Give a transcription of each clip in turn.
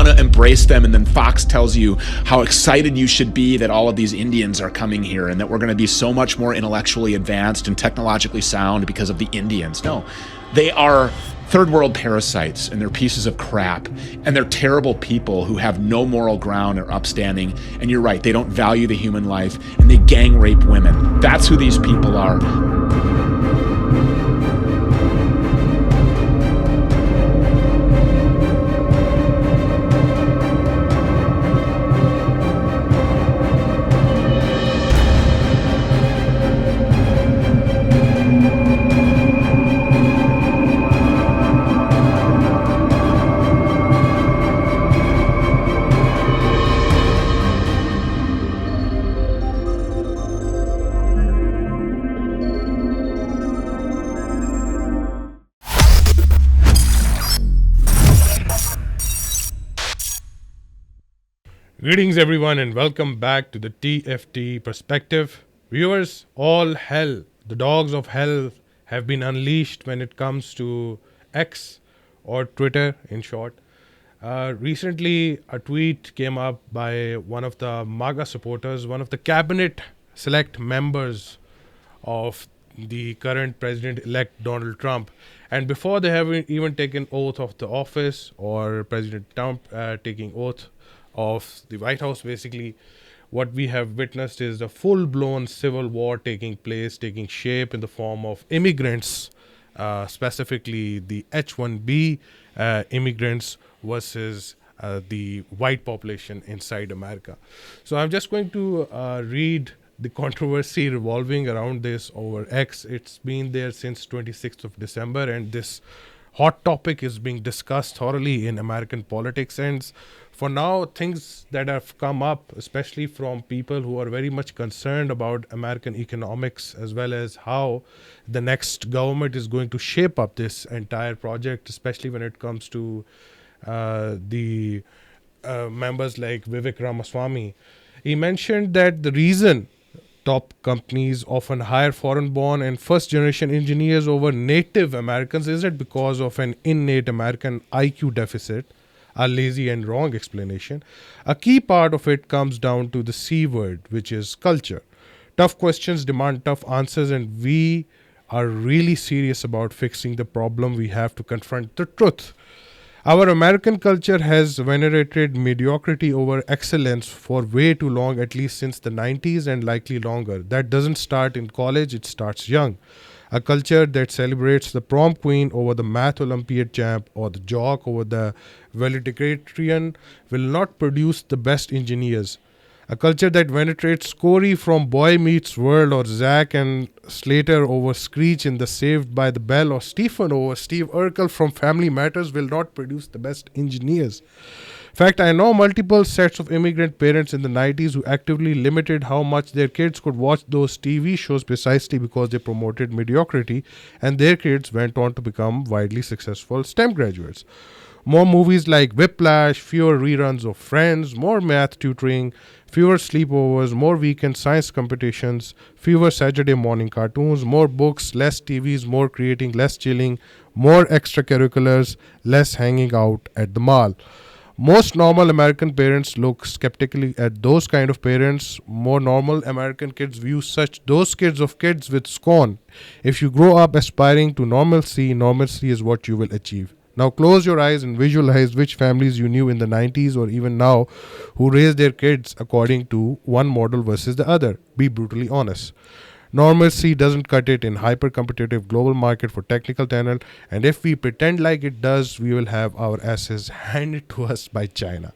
want to embrace them, and then Fox tells you how excited you should be that all of these Indians are coming here and that we're going to be so much more intellectually advanced and technologically sound because of the Indians. No, they are third world parasites, and they're pieces of crap, and they're terrible people who have no moral ground or upstanding. And you're right, they don't value the human life, and they gang rape women. That's who these people are. Greetings everyone and welcome back to the TFT Perspective. Viewers, all hell, the dogs of hell have been unleashed when it comes to X or Twitter in short. Recently a tweet came up by one of the MAGA supporters, one of the cabinet select members of the current president-elect Donald Trump. And before they have even taken oath of the office or President Trump taking oath of the White House, basically what we have witnessed is a full-blown civil war taking place, taking shape in the form of immigrants, specifically the H-1B immigrants versus the white population inside America. So I'm just going to read the controversy revolving around this over X. It's been there since 26th of December, and this hot topic is being discussed thoroughly in American politics. And for now, things that have come up, especially from people who are very much concerned about American economics, as well as how the next government is going to shape up this entire project, especially when it comes to the members like Vivek Ramaswamy. He mentioned that the reason top companies often hire foreign-born and first-generation engineers over native Americans isn't because of an innate American IQ deficit, a lazy and wrong explanation. A key part of it comes down to the C word, which is culture. Tough questions demand tough answers, and we are really serious about fixing the problem. We have to confront the truth. Our American culture has venerated mediocrity over excellence for way too long, at least since the 90s and likely longer. That doesn't start in college, it starts young. A culture that celebrates the prom queen over the math Olympiad champ or the jock over the valedictorian will not produce the best engineers. A culture that venerates Corey from Boy Meets World or Zack and Slater over Screech in the Saved by the Bell or Stephen over Steve Urkel from Family Matters will not produce the best engineers. In fact, I know multiple sets of immigrant parents in the 90s who actively limited how much their kids could watch those TV shows precisely because they promoted mediocrity, and their kids went on to become widely successful STEM graduates. More movies like Whiplash, fewer reruns of Friends, more math tutoring, fewer sleepovers, more weekend science competitions, fewer Saturday morning cartoons, more books, less TVs, more creating, less chilling, more extracurriculars, less hanging out at the mall. Most normal American parents look skeptically at those kind of parents. More normal American kids view those kids with scorn. If you grow up aspiring to normalcy, normalcy is what you will achieve. Now close your eyes and visualize which families you knew in the 90s or even now who raise their kids according to one model versus the other. Be brutally honest. Normalcy doesn't cut it in hyper-competitive global market for technical talent, and if we pretend like it does, we will have our asses handed to us by China.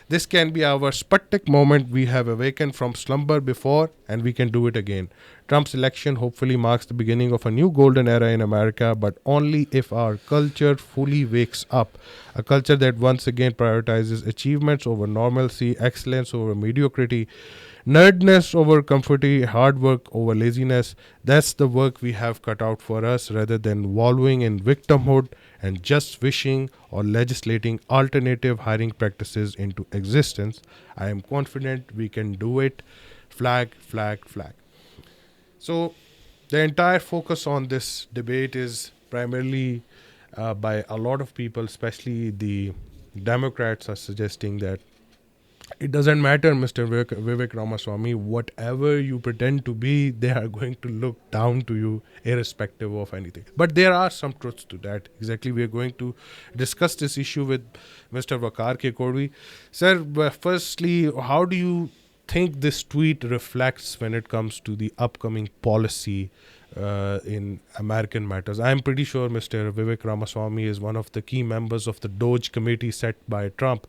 This can be our Sputnik moment. We have awakened from slumber before, and we can do it again. Trump's election hopefully marks the beginning of a new golden era in America, but only if our culture fully wakes up. A culture that once again prioritizes achievements over normalcy, excellence over mediocrity, nerdness over comforty, hard work over laziness. That's the work we have cut out for us, rather than wallowing in victimhood and just wishing or legislating alternative hiring practices into existence. I am confident we can do it. Flag, flag, flag. So the entire focus on this debate is primarily by a lot of people, especially the Democrats are suggesting that it doesn't matter, Mr. Vivek Ramaswamy, whatever you pretend to be, they are going to look down to you irrespective of anything. But there are some truths to that. Exactly, we are going to discuss this issue with Mr. Vakar K. Kodvi. Sir, firstly, how do you think this tweet reflects when it comes to the upcoming policy in American matters? I'm pretty sure Mr. Vivek Ramaswamy is one of the key members of the Doge committee set by Trump,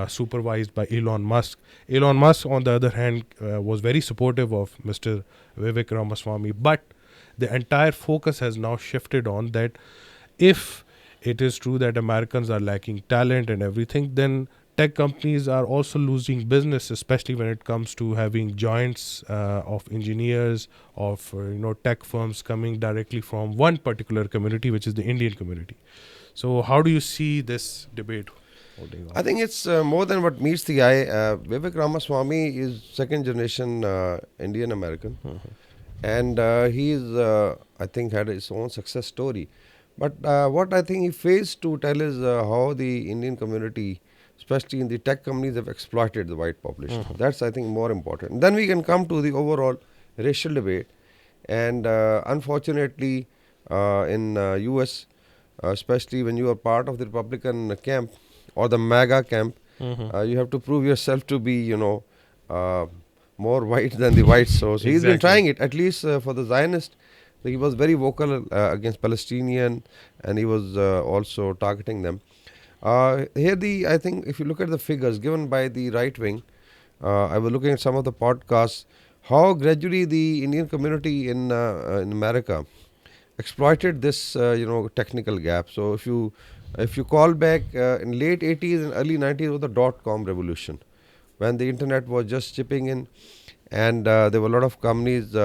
supervised by Elon Musk. Elon Musk, on the other hand, was very supportive of Mr. Vivek Ramaswamy, but the entire focus has now shifted on that if it is true that Americans are lacking talent and everything, then tech companies are also losing business, especially when it comes to having joints of engineers, of tech firms coming directly from one particular community, which is the Indian community. So how do you see this debate holding on? I think it's more than what meets the eye. Vivek Ramaswamy is second generation Indian American, and he's I think had his own success story. But what I think he fails to tell is how the Indian community, especially in the tech companies, have exploited the white population. That's, I think, more important. Then we can come to the overall racial debate. And unfortunately, in US, especially when you are part of the Republican camp or the MAGA camp, you have to prove yourself to be, more white than the whites. So he's been trying it, at least for the Zionist. He was very vocal against Palestinian, and he was also targeting them. Here, I think if you look at the figures given by the right wing, I was looking at some of the podcasts, how gradually the Indian community in America exploited this, technical gap. So if you call back in late 80s and early 90s was the .com revolution, when the internet was just chipping in, and there were a lot of companies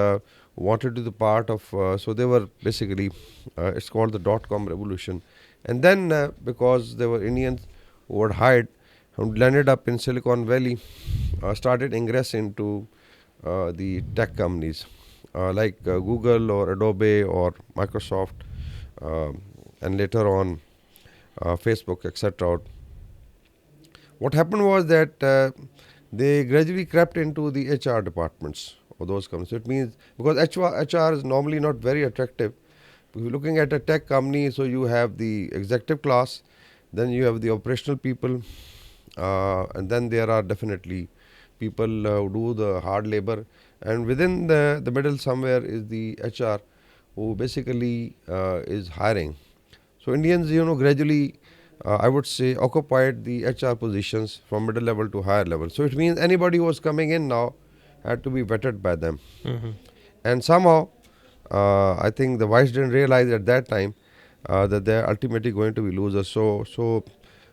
wanted to be part of, so they were basically, it's called the .com revolution. And then because there were Indians who had hired, who landed up in Silicon Valley, started ingress into the tech companies like Google or Adobe or Microsoft, and later on Facebook, etc. What happened was that they gradually crept into the HR departments of those companies. So it means, because HR is normally not very attractive. If you're looking at a tech company, so you have the executive class, then you have the operational people, and then there are definitely people who do the hard labor, and within the middle somewhere is the HR, who basically is hiring. So Indians, gradually, I would say, occupied the HR positions from middle level to higher level. So it means anybody who was coming in now had to be vetted by them. And somehow, I think the whites didn't realize at that time that they're ultimately going to be losers. So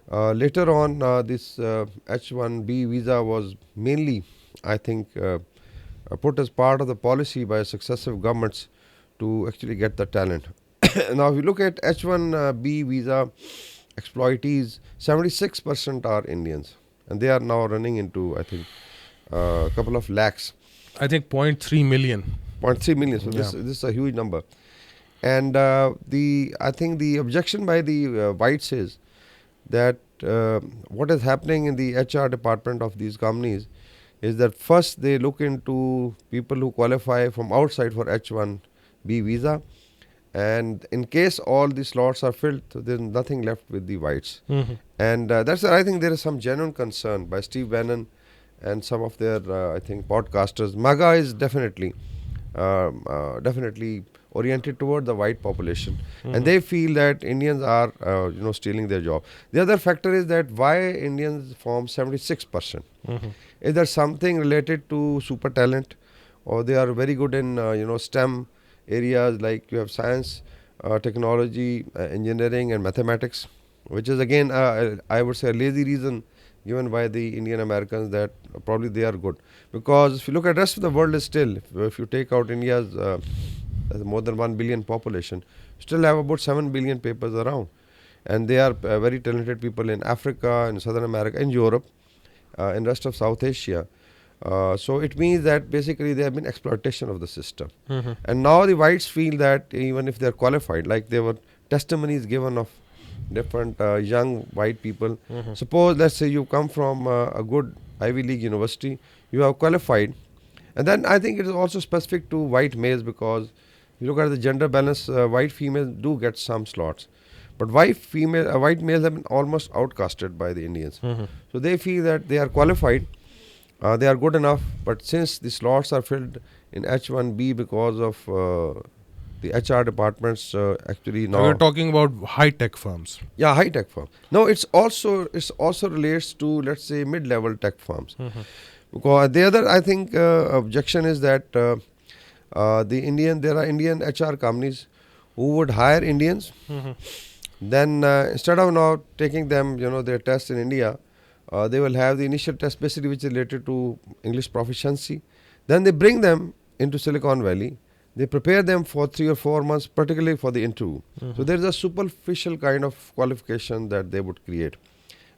later on, this H-1B visa was mainly, I think, put as part of the policy by successive governments to actually get the talent. Now, if you look at H-1B visa exploitees, 76% are Indians, and they are now running into, I think, a couple of lakhs. I think 0.3 million. 0.3 million. So this is a huge number. And I think the objection by the whites is that what is happening in the HR department of these companies is that first they look into people who qualify from outside for H-1B visa, and in case all the slots are filled, there's nothing left with the whites. And that's why I think there is some genuine concern by Steve Bannon and some of their, I think, podcasters. MAGA is definitely oriented toward the white population, and they feel that Indians are, stealing their job. The other factor is that why Indians form 76%. Is there something related to super talent, or they are very good in, STEM areas like you have science, technology, engineering, and mathematics, which is again, I would say, a lazy reason given by the Indian Americans that probably they are good. Because if you look at the rest of the world, is still, if you take out India's more than 1 billion population, still have about 7 billion papers around. And they are very talented people in Africa, in Southern America, in Europe, in rest of South Asia. So it means that basically there have been exploitation of the system. And now the whites feel that even if they are qualified, like there were testimonies given of different young white people. Suppose, let's say you come from a good Ivy League university, you have qualified, and then I think it is also specific to white males, because you look at the gender balance, white females do get some slots, but white males have been almost outcasted by the Indians. So they feel that they are qualified, they are good enough, but since the slots are filled in H1B because of the HR departments actually So now. we're talking about high-tech firms. Yeah, high tech firm. No, it's also relates to, let's say, mid-level tech firms. Because the other, I think, objection is that there are Indian HR companies who would hire Indians. Then instead of now taking them, their tests in India, they will have the initial test basically which is related to English proficiency. Then they bring them into Silicon Valley. They prepare them for 3 or 4 months, particularly for the interview. So there is a superficial kind of qualification that they would create.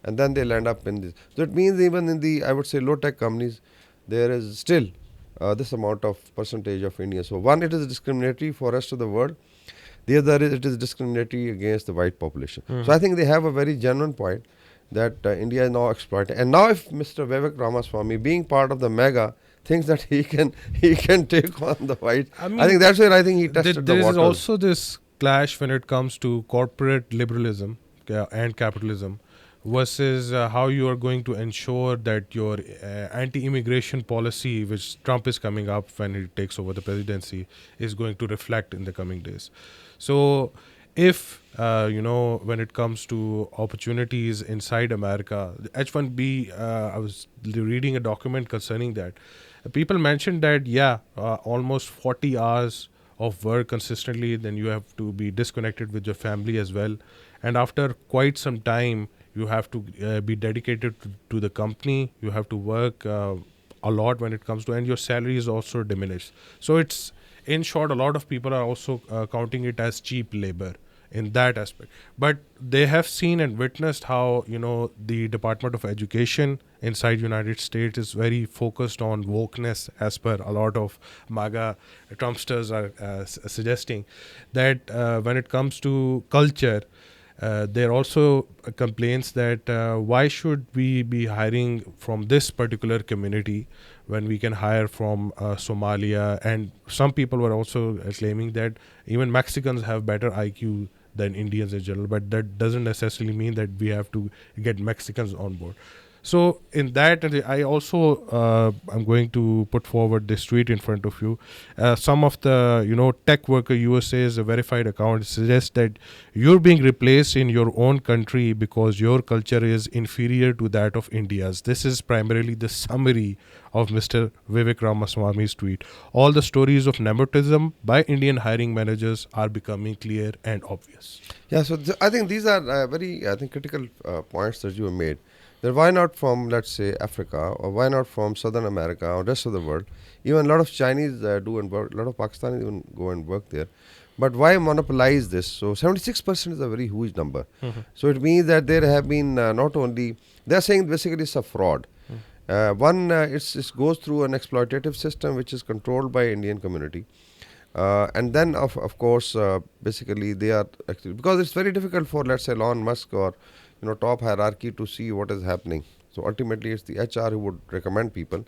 And then they'll end up in this. So it means even in the, I would say, low-tech companies, there is still this amount of percentage of Indians. So one, it is discriminatory for rest of the world. The other is it is discriminatory against the white population. So I think they have a very genuine point that India is now exploiting. And now if Mr. Vivek Ramaswamy, being part of the MAGA, thinks that he can take on the whites, I think that's where I think he tested the There is waters. also this clash when it comes to corporate liberalism and capitalism versus how you are going to ensure that your anti-immigration policy, which Trump is coming up when he takes over the presidency, is going to reflect in the coming days. So if, when it comes to opportunities inside America, H-1B, I was reading a document concerning that. People mentioned that, almost 40 hours of work consistently, then you have to be disconnected with your family as well. And after quite some time, you have to be dedicated to the company. You have to work a lot when it comes to, and your salary is also diminished. So it's, in short, a lot of people are also counting it as cheap labor in that aspect. But they have seen and witnessed how, the Department of Education inside United States is very focused on wokeness, as per a lot of MAGA Trumpsters are suggesting that when it comes to culture, there also complaints that why should we be hiring from this particular community when we can hire from Somalia, and some people were also claiming that even Mexicans have better IQ than Indians in general, but that doesn't necessarily mean that we have to get Mexicans on board. So in that, I also I'm going to put forward this tweet in front of you. Some of the Tech Worker USA is a verified account, suggests that you're being replaced in your own country because your culture is inferior to that of India's. This is primarily the summary of Mr. Vivek Ramaswamy's tweet. All the stories of nepotism by Indian hiring managers are becoming clear and obvious. Yeah, so I think these are very critical points that you have made. Then why not from, let's say, Africa, or why not from Southern America or rest of the world? Even a lot of Chinese do and work, a lot of Pakistanis even go and work there. But why monopolize this? So 76% is a very huge number. So it means that there have been not only, they're saying basically it's a fraud. It goes through an exploitative system which is controlled by Indian community. And then, of course, basically they are actually, because it's very difficult for, let's say, Elon Musk or top hierarchy to see what is happening. So ultimately, it's the HR who would recommend people.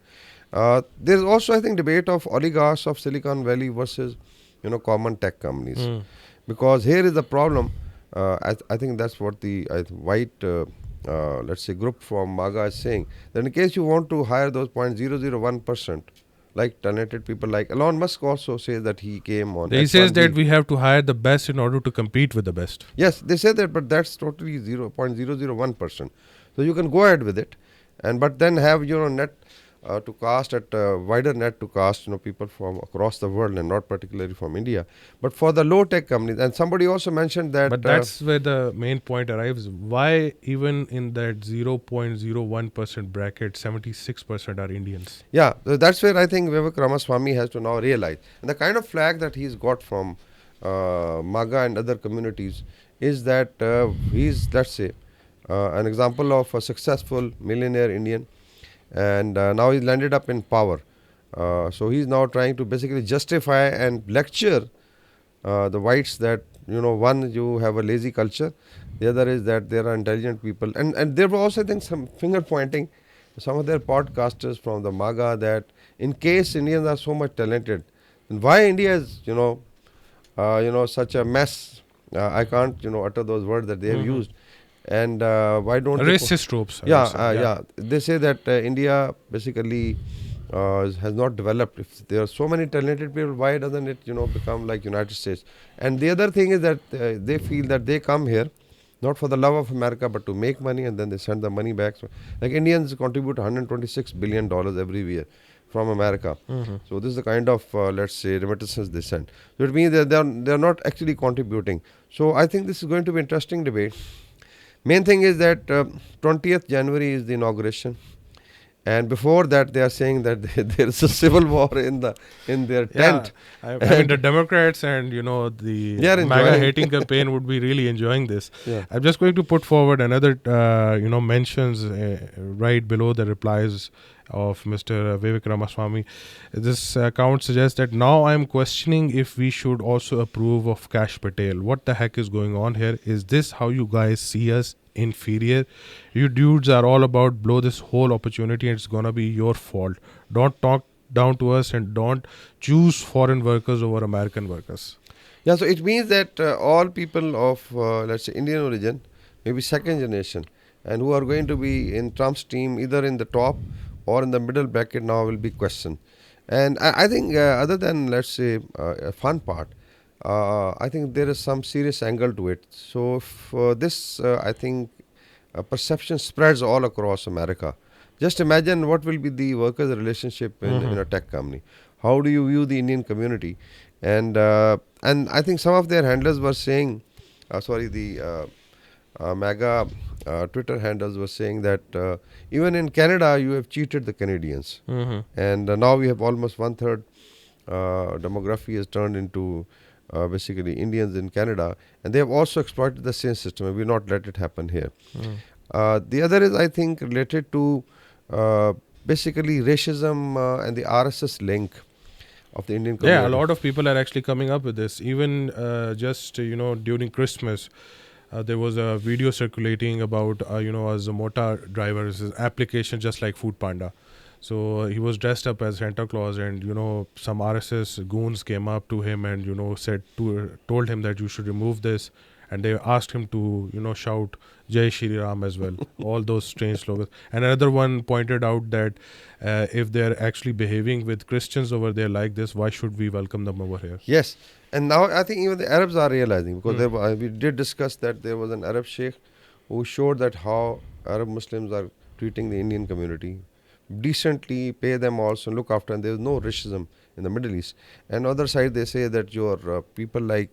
There's also, I think, debate of oligarchs of Silicon Valley versus, common tech companies. Because here is the problem. I think that's what the white, let's say, group from MAGA is saying. That in case you want to hire those 0.001%, like talented people like Elon Musk also says that he came on. He says that we have to hire the best in order to compete with the best. Yes, they say that, but that's totally 0.001%. So you can go ahead with it, but then have net to cast at wider net to cast people from across the world and not particularly from India. But for the low tech companies, and somebody also mentioned that. But that's where the main point arrives. Why even in that 0.01% bracket, 76% are Indians? Yeah, so that's where I think Vivek Ramaswamy has to now realize. And the kind of flag that he's got from MAGA and other communities is that he's, let's say, an example of a successful millionaire Indian. And now he's landed up in power. So he's now trying to basically justify and lecture the whites that, one, you have a lazy culture. The other is that there are intelligent people. And there were also, I think, some finger pointing, some of their podcasters from the MAGA, that in case Indians are so much talented, then why India is, such a mess. I can't, utter those words that they have used. And why don't they Racist tropes. I yeah, would say. yeah. They say that India basically has not developed. If there are so many talented people, why doesn't it, become like United States? And the other thing is that they feel that they come here not for the love of America, but to make money, and then they send the money back. So, like Indians contribute $126 billion every year from America. So this is the kind of, let's say, remittances they send. So it means that they are not actually contributing. So I think this is going to be an interesting debate. Main thing is that 20th January is the inauguration, and before that they are saying that there is a civil war in their tent. I mean, the Democrats and the They are enjoying. MAGA hating campaign would be really enjoying this. Yeah. I'm just going to put forward another mentions right below the replies of Mr. Vivek Ramaswamy. This account suggests that now I'm questioning if we should also approve of Kash Patel. What the heck is going on here? Is this how you guys see us? Inferior? You dudes are all about blow this whole opportunity and it's gonna be your fault. Don't talk down to us and don't choose foreign workers over American workers. Yeah, so it means that all people of, let's say, Indian origin, maybe second generation, and who are going to be in Trump's team, either in the top or in the middle bracket, now will be questioned. And I think other than, let's say, a fun part, I think there is some serious angle to it. So if this, I think, perception spreads all across America. Just imagine what will be the workers' relationship in a tech company. How do you view the Indian community? And I think some of their handlers were saying, the MAGA Twitter handlers were saying that even in Canada you have cheated the Canadians. And now we have almost 1/3 demography has turned into basically Indians in Canada, and they have also exploited the same system, and we will not let it happen here. The other is, I think, related to basically racism and the RSS link of the Indian community. Yeah, a lot of people are actually coming up with this. Even just during Christmas, there was a video circulating about a Zomato driver's application, just like Food Panda. So he was dressed up as Santa Claus, and some RSS goons came up to him and told him that you should remove this, and they asked him to shout Jai Shri Ram as well. All those strange slogans. And another one pointed out that if they're actually behaving with Christians over there like this, why should we welcome them over here? Yes, and now I think even the Arabs are realizing, because we did discuss that there was an Arab sheikh who showed that how Arab Muslims are treating the Indian community decently, pay them also, look after, and there is no racism in the Middle East. And other side they say that your people like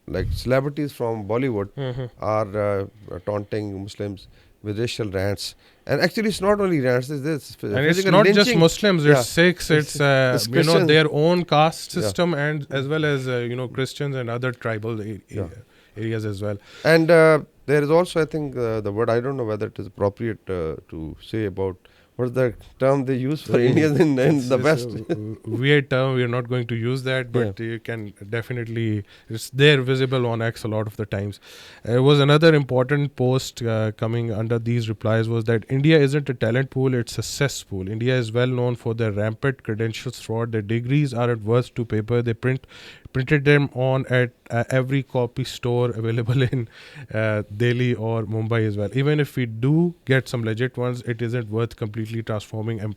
like celebrities from Bollywood are taunting Muslims with racial rants. And actually it's not only rants, it's this and it's not lynching. just Muslims, it's Sikhs, it's Christians. their own caste system, and as well as Christians and other tribal areas as well. And there is also, I think, the word, I don't know whether it is appropriate to say about what's the term they use for Indians in the West. Weird term, we are not going to use that, but you can definitely, it's there visible on X a lot of the times. There was another important post coming under these replies was that India isn't a talent pool, it's a cesspool. India is well known for their rampant credentials fraud. Their degrees aren't worth to paper they printed them on at every copy store available in Delhi or Mumbai as well. Even if we do get some legit ones, it isn't worth completely transforming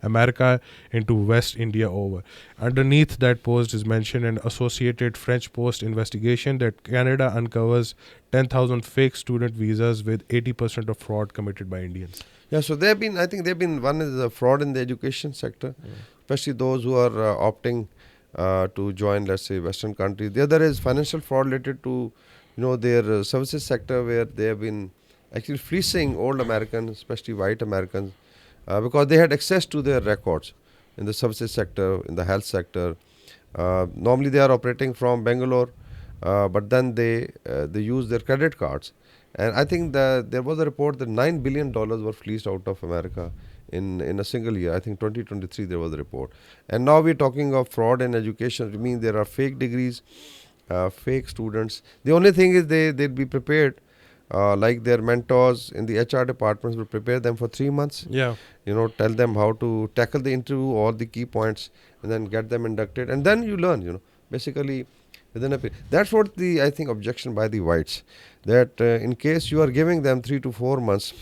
America into West India over. Underneath that post is mentioned an Associated French Post investigation that Canada uncovers 10,000 fake student visas with 80% of fraud committed by Indians. Yeah, so I think they've been, one is the fraud in the education sector, especially those who are opting to join, let's say, Western countries. The other is financial fraud related to, their services sector, where they have been actually fleecing old Americans, especially white Americans, because they had access to their records in the services sector, in the health sector. Normally they are operating from Bangalore, but then they use their credit cards. And I think that there was a report that $9 billion were fleeced out of America in a single year. I think 2023 there was a report. And now we're talking of fraud in education. It means there are fake degrees, fake students. The only thing is they'd be prepared, like their mentors in the HR departments will prepare them for 3 months. Yeah. Tell them how to tackle the interview, all the key points, and then get them inducted, and then you learn. Basically within a period. That's what the I think objection by the whites, that in case you are giving them 3 to 4 months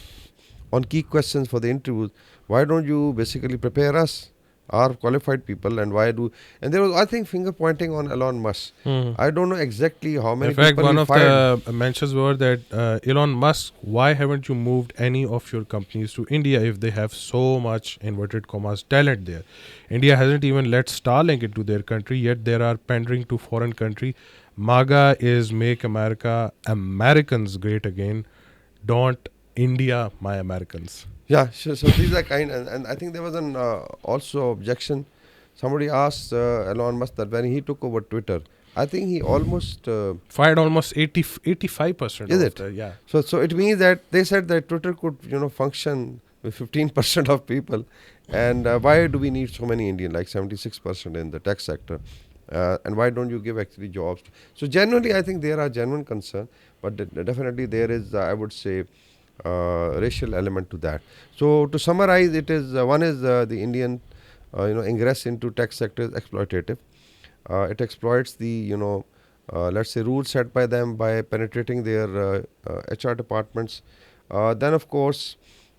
on key questions for the interviews, why don't you basically prepare us, our qualified people, and and there was I think finger pointing on Elon Musk. I don't know exactly how many In fact, people one he of fired. the mentions were that Elon Musk, why haven't you moved any of your companies to India if they have so much inverted commas talent there? India hasn't even let Starlink into their country, yet they are pandering to foreign country. MAGA is Make America Americans Great Again. Don't India my Americans. Yeah, so these are and I think there was an also objection. Somebody asked Elon Musk that when he took over Twitter, I think he almost Fired almost 85% is of it? the, yeah. So it means that they said that Twitter could function with 15% of people, and why do we need so many Indian, like 76% in the tech sector, and why don't you give actually jobs? So generally, I think there are genuine concern, but definitely there is I would say racial element to that. So to summarize, it is one is the Indian ingress into tech sector is exploitative. It exploits the let's say rules set by them by penetrating their HR departments. Then of course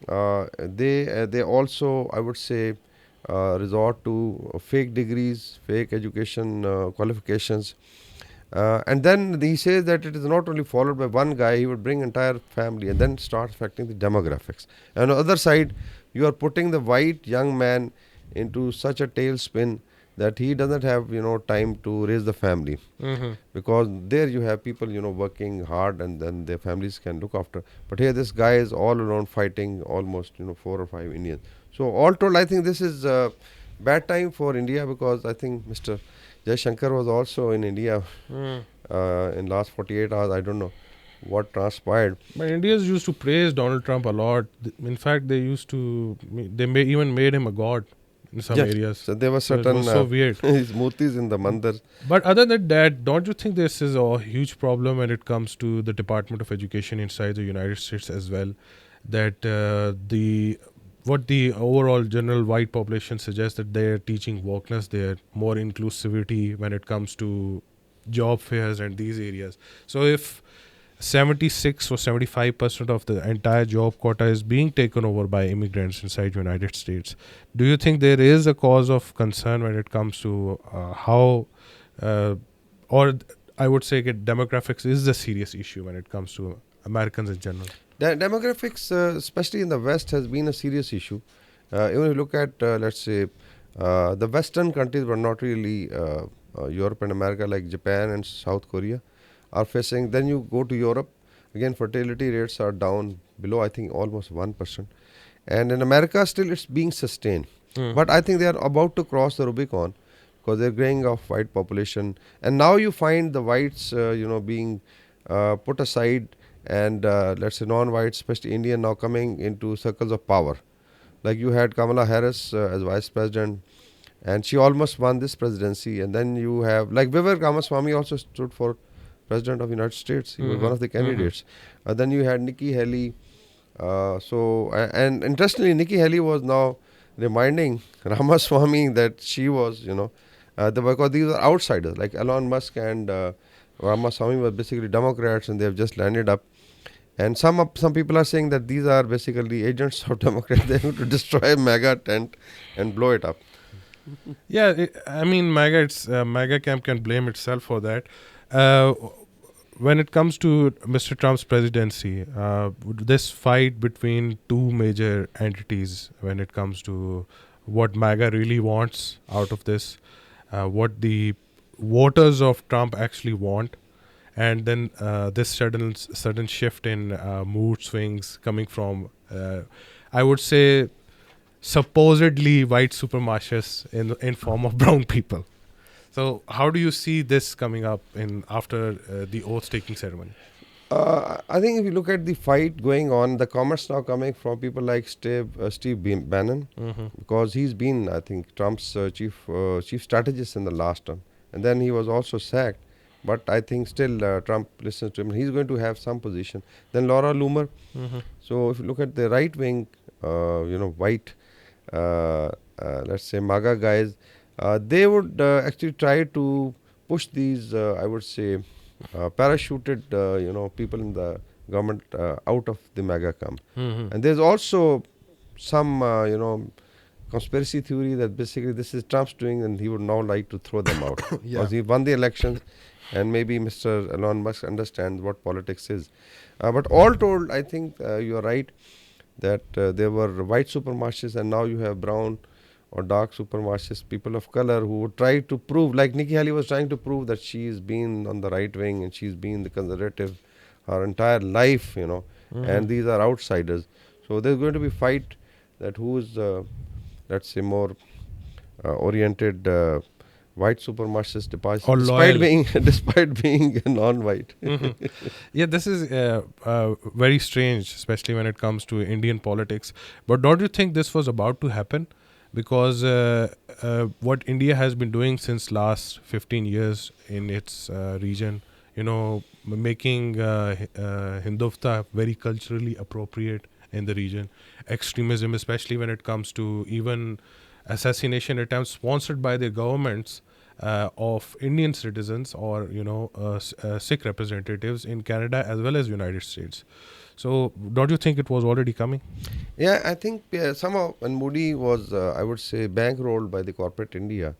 they also I would say resort to fake degrees, fake education qualifications. And then he says that it is not only followed by one guy, he would bring entire family and then start affecting the demographics. And on the other side, you are putting the white young man into such a tailspin that he doesn't have time to raise the family, because there you have people working hard and then their families can look after. But here this guy is all alone fighting almost 4 or 5 Indians. So all told, I think this is a bad time for India, because I think Mr. Shankar was also in India in last 48 hours. I don't know what transpired. But Indians used to praise Donald Trump a lot. In fact, they used to, even made him a god in some areas. So there was So it certain was so weird. his murtis in the mandir. But other than that, don't you think this is a huge problem when it comes to the Department of Education inside the United States as well? That what the overall general white population suggests, that they're teaching wokeness, they're more inclusivity when it comes to job fairs and these areas. So if 76 or 75% of the entire job quota is being taken over by immigrants inside United States, do you think there is a cause of concern when it comes to how, or I would say that demographics is a serious issue when it comes to Americans in general? Demographics, especially in the West, has been a serious issue. Even if you look at, let's say, the Western countries were not really Europe and America, like Japan and South Korea are facing. Then you go to Europe, again fertility rates are down below, I think, almost 1%. And in America, still it's being sustained. But I think they are about to cross the Rubicon, because they're growing of white population. And now you find the whites, being put aside, and let's say non-whites, especially Indian, now coming into circles of power. Like you had Kamala Harris as vice president, and she almost won this presidency. And then you have, like Vivek Ramaswamy also stood for president of the United States. He was one of the candidates. Then you had Nikki Haley. And interestingly, Nikki Haley was now reminding Ramaswamy that she was, because these are outsiders, like Elon Musk and Ramaswamy were basically Democrats, and they have just landed up. And some people are saying that these are basically agents of Democrats. They're going to destroy MAGA tent and blow it up. Yeah, I mean, MAGA camp can blame itself for that. When it comes to Mr. Trump's presidency, this fight between two major entities, when it comes to what MAGA really wants out of this, what the voters of Trump actually want, and then this sudden shift in mood swings coming from, I would say, supposedly white supremacists in form of brown people. So how do you see this coming up after the oath-taking ceremony? I think if you look at the fight going on, the comments now coming from people like Steve Bannon, because he's been, I think, Trump's chief strategist in the last term. And then he was also sacked But I think still Trump listens to him. He's going to have some position. Then Laura Loomer. So if you look at the right wing, white, let's say MAGA guys, they would actually try to push these, I would say, parachuted, people in the government out of the MAGA camp. And there's also some, conspiracy theory that basically this is Trump's doing and he would now like to throw them out. Because he won the elections and maybe Mr. Elon Musk understands what politics is. But all told, I think you're right that there were white supremacists and now you have brown or dark supremacists, people of color who would try to prove, like Nikki Haley was trying to prove that she's been on the right wing and she's been the conservative her entire life, and these are outsiders. So there's going to be fight that who's, let's say, more oriented white supremacist despite being non-white. Yeah, this is very strange, especially when it comes to Indian politics. But don't you think this was about to happen? Because what India has been doing since last 15 years in its region, making Hindutva very culturally appropriate in the region, extremism, especially when it comes to even assassination attempts sponsored by the governments of Indian citizens or Sikh representatives in Canada as well as United States. So don't you think it was already coming? Yeah, I think somehow when Modi was, I would say, bankrolled by the corporate India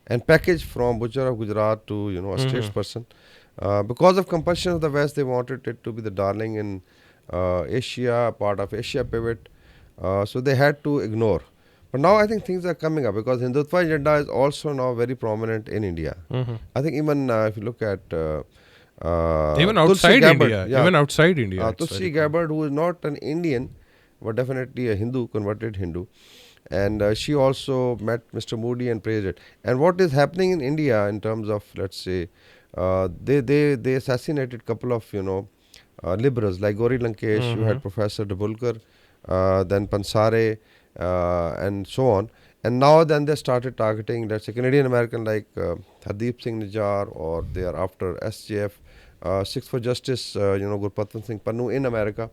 and packaged from Butcher of Gujarat to a statesperson, because of compulsion of the West, they wanted it to be the darling in Asia, part of Asia pivot. So they had to ignore. But now I think things are coming up because Hindutva agenda is also now very prominent in India. I think even if you look at even outside India, Tulsi Gabbard, who is not an Indian but definitely a Hindu, converted Hindu, and she also met Mr. Modi and praised it. And what is happening in India in terms of, let's say, they assassinated couple of liberals like Gauri Lankesh. You had Professor Dabulkar, then Pansare, and so on. And now then they started targeting, let's say, Canadian American like Hardeep Singh Nijjar, or they are after SJF, Six for Justice, Gurpatwant Singh Pannu in America,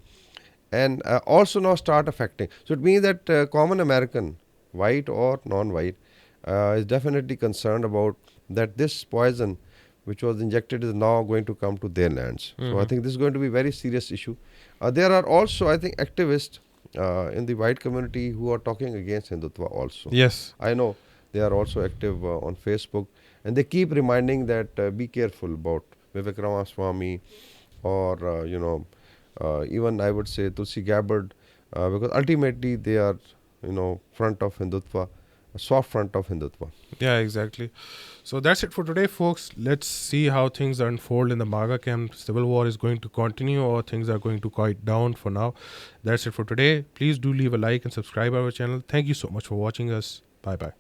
and also now start affecting. So it means that common American, white or non-white, is definitely concerned about that this poison which was injected is now going to come to their lands. So I think this is going to be a very serious issue. There are also, I think, activists in the white community who are talking against Hindutva also. Yes. I know they are also active on Facebook, and they keep reminding that be careful about Vivek Ramaswamy or, even I would say Tulsi Gabbard, because ultimately they are, front of Hindutva, a soft front of Hindutva. Yeah, exactly. So that's it for today, folks. Let's see how things unfold in the MAGA camp. Civil war is going to continue or things are going to quiet down for now. That's it for today. Please do leave a like and subscribe our channel. Thank you so much for watching us. Bye-bye.